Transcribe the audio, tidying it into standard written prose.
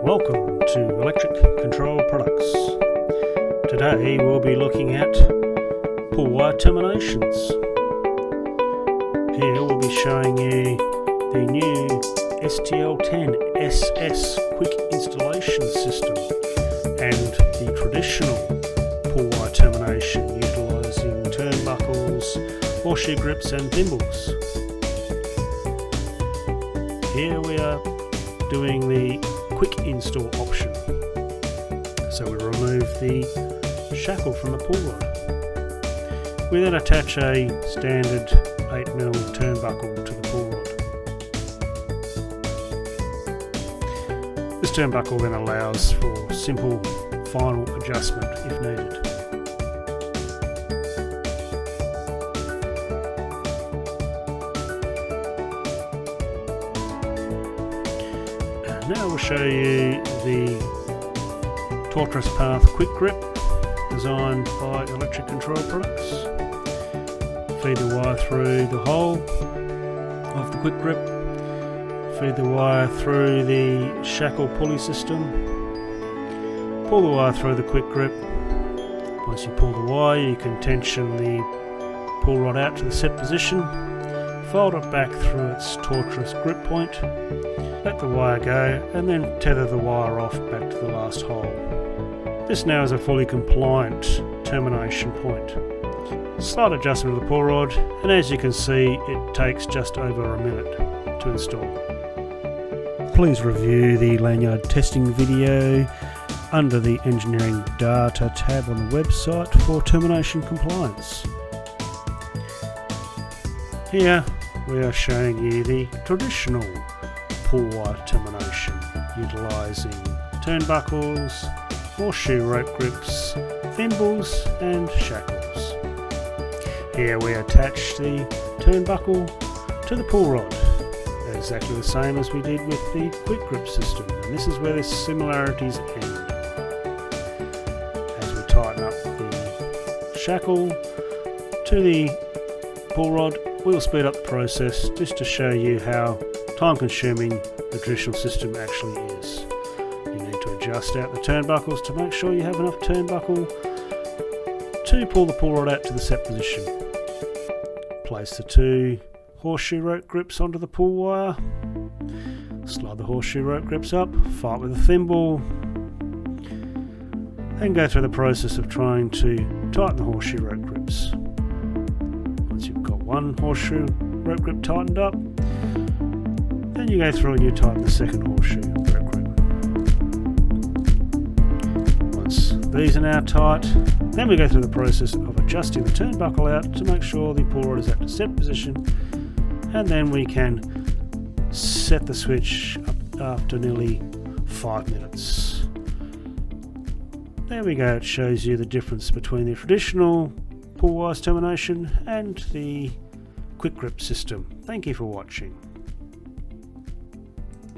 Welcome to Electric Control Products. Today we'll be looking at pull wire terminations. Here we'll be showing you the new STL10SS quick installation system and the traditional pull wire termination utilising turnbuckles, horseshoe grips and thimbles. Here we are doing the quick install option. So we remove the shackle from the pull rod. We then attach a standard 8mm turnbuckle to the pull rod. This turnbuckle then allows for simple final adjustment if needed. Now we'll show you the Tortress Path Quick Grip designed by Electric Control Products. Feed the wire through the hole of the quick grip. Feed the wire through the shackle pulley system. Pull the wire through the quick grip. Once you pull the wire, you can tension the pull rod out to the set position. Fold it back through its Tortress grip point. Let the wire go and then tether the wire off back to the last hole. This now is a fully compliant termination point. Slight adjustment of the pull rod, and as you can see it takes just over a minute to install. Please review the lanyard testing video under the Engineering Data tab on the website for termination compliance. Here we are showing you the traditional pull wire termination utilising turnbuckles, horseshoe rope grips, thimbles and shackles. Here we attach the turnbuckle to the pull rod, exactly the same as we did with the quick grip system, and this is where the similarities end. As we tighten up the shackle to the pull rod, we'll speed up the process just to show you how time-consuming the traditional system actually is. You need to adjust out the turnbuckles to make sure you have enough turnbuckle to pull the pull rod out to the set position. Place the two horseshoe rope grips onto the pull wire. Slide the horseshoe rope grips up, fight with a thimble, and go through the process of trying to tighten the horseshoe rope grips. Once you've got one horseshoe rope grip tightened up, then you go through and you tighten the second horseshoe rope grip. Once these are now tight, then we go through the process of adjusting the turnbuckle out to make sure the pull rod is at the set position, and then we can set the switch up after nearly 5 minutes. There we go, it shows you the difference between the traditional pull wire termination and the quick grip system. Thank you for watching.